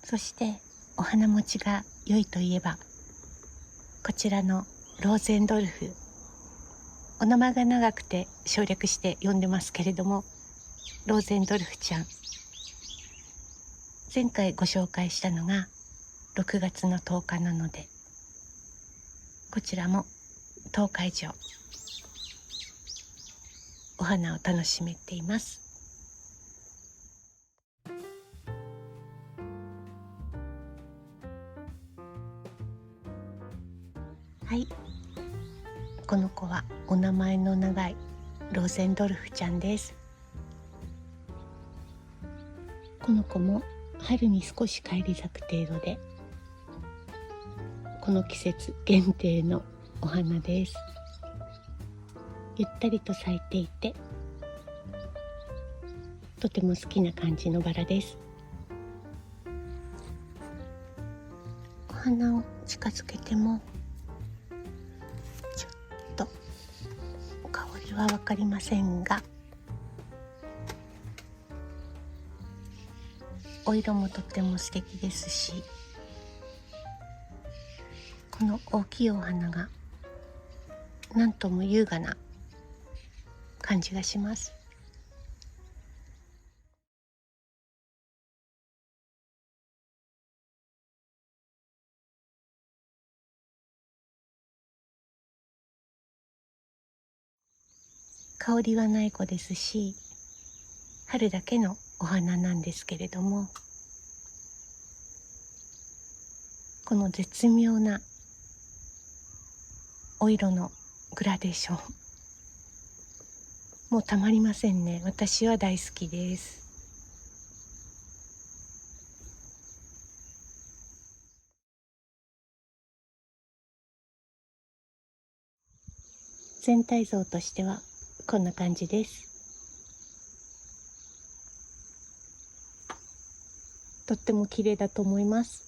そしてお花持ちが良いといえば、こちらのローゼンドルフ、お名前が長くて省略して呼んでますけれども、ローゼンドルフちゃん、前回ご紹介したのが6月の10日なので、こちらも10日以上お花を楽しめています。はい、この子はお名前の長いローゼンドルフちゃんです。この子も春に少し返り咲く程度で、この季節限定のお花です。ゆったりと咲いていて、とても好きな感じのバラです。お花を近づけてもちょっと香りは分かりませんが、お色もとても素敵ですし、この大きいお花がなんとも優雅な感じがします。香りはない子ですし、春だけのお花なんですけれども、この絶妙なお色のグラデーション、もうたまりませんね。私は大好きです。全体像としてはこんな感じです。とっても綺麗だと思います。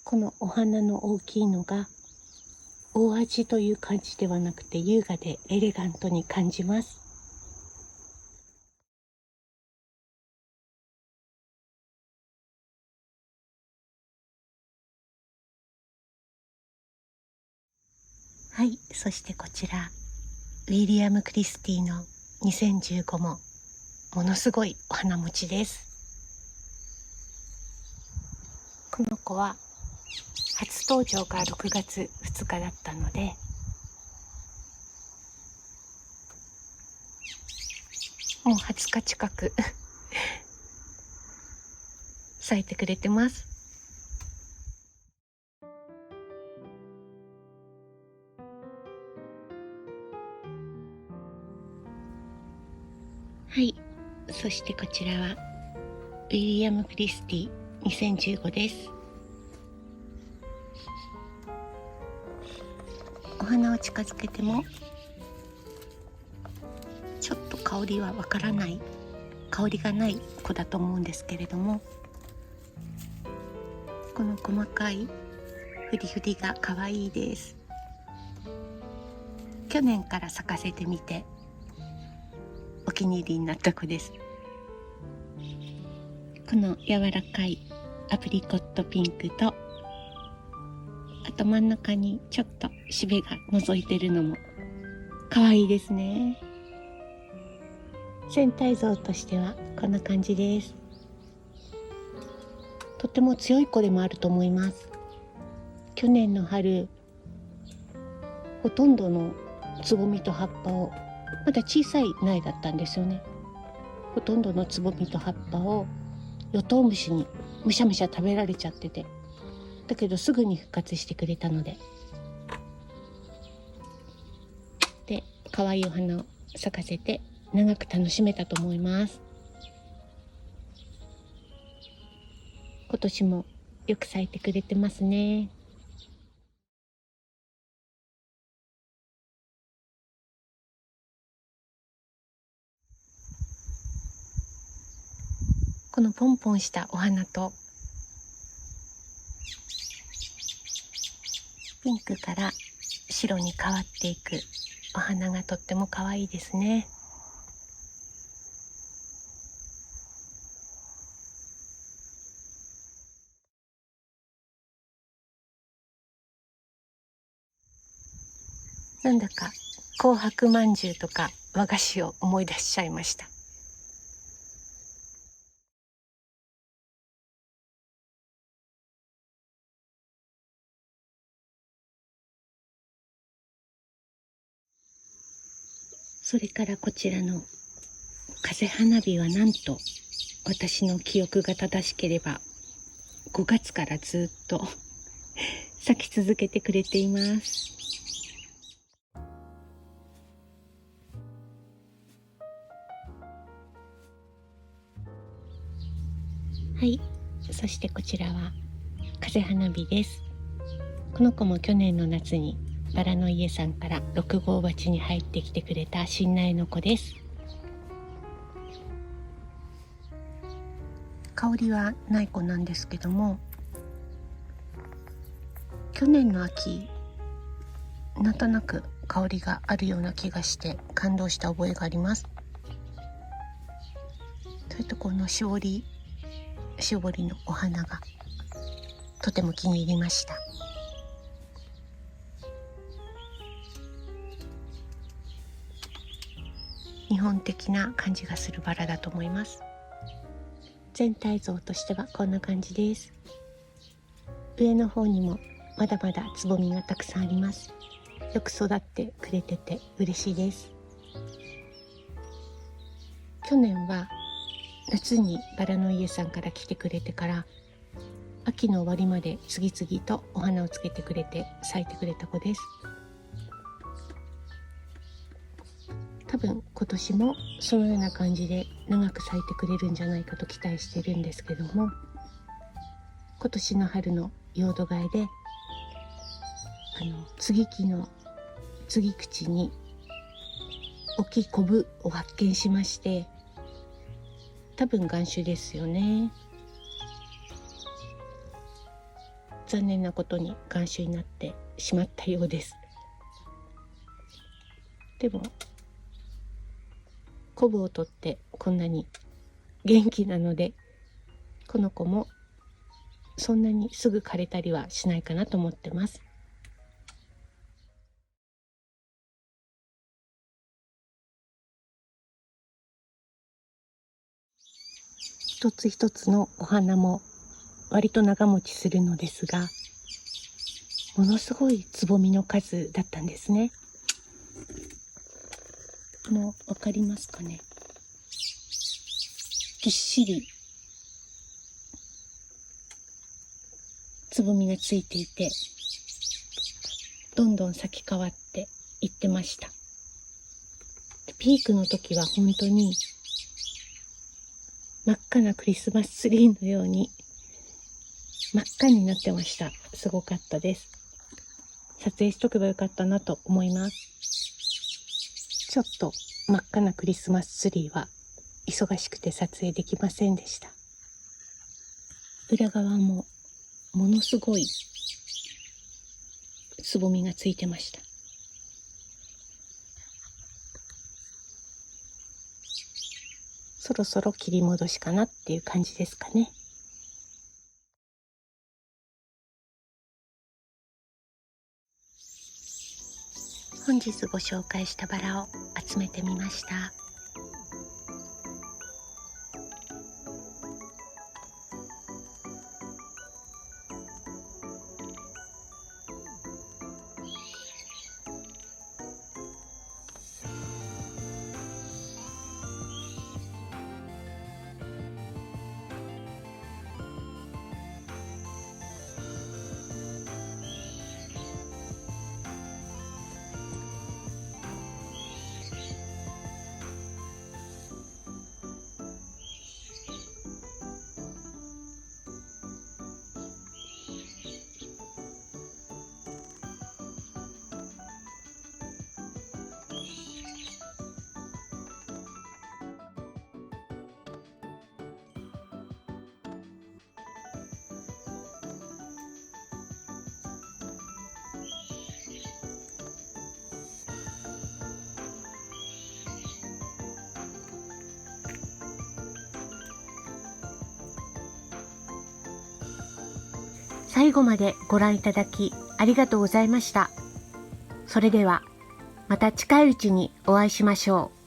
このお花の大きいのが大味という感じではなくて、優雅でエレガントに感じます。はい、そしてこちらウィリアム・クリスティの2015もものすごいお花持ちです。この子は初登場が6月2日だったので、もう20日近く咲いてくれてます。はい、そしてこちらはウィリアム・クリスティ2015です。お花を近づけてもちょっと香りはわからない、香りがない子だと思うんですけれども、この細かいフリフリが可愛いです。去年から咲かせてみてお気に入りになった子です。この柔らかいアプリコットピンクと、あと真ん中にちょっとしべが覗いてるのも可愛いですね。全体像としてはこんな感じです。とても強い子でもあると思います。去年の春、ほとんどのつぼみと葉っぱを、まだ小さい苗だったんですよね。ほとんどのつぼみと葉っぱをヨトウムシにむしゃむしゃ食べられちゃってて、だけどすぐに復活してくれたので、可愛いお花を咲かせて長く楽しめたと思います。今年もよく咲いてくれてますね。このポンポンしたお花とピンクから白に変わっていくお花がとっても可愛いですね。なんだか紅白まんじゅうとか和菓子を思い出しちゃいました。それからこちらの風花火はなんと、私の記憶が正しければ5月からずっと咲き続けてくれています。はい、そしてこちらは風花火です。この子も去年の夏にバラの家さんから6号鉢に入ってきてくれた新苗の子です。香りはない子なんですけども、去年の秋なんとなく香りがあるような気がして感動した覚えがあります。それとこのしおりのお花がとても気に入りました。日本的な感じがするバラだと思います。全体像としてはこんな感じです。上の方にもまだまだつぼみがたくさんあります。よく育ってくれてて嬉しいです。去年は夏にバラの家さんから来てくれてから秋の終わりまで次々とお花をつけてくれて咲いてくれた子です。多分今年もそのような感じで長く咲いてくれるんじゃないかと期待してるんですけども、今年の春の用土替えで接ぎ木の接ぎ口に大きいコブを発見しまして、多分含種ですよね。残念なことに含種になってしまったようです。でもコブを取ってこんなに元気なので、この子もそんなにすぐ枯れたりはしないかなと思ってます。一つ一つのお花も割と長持ちするのですが、ものすごいつぼみの数だったんですね。もうわかりますかね。ぎっしりつぼみがついていて、どんどん咲き変わっていってました。ピークの時は本当に真っ赤なクリスマスツリーのように真っ赤になってました。すごかったです。撮影しとけばよかったなと思います。ちょっと真っ赤なクリスマスツリーは忙しくて撮影できませんでした。裏側もものすごいつぼみがついてました。そろそろ切り戻しかなっていう感じですかね。本日ご紹介したバラを集めてみました。最後までご覧いただきありがとうございました。それではまた近いうちにお会いしましょう。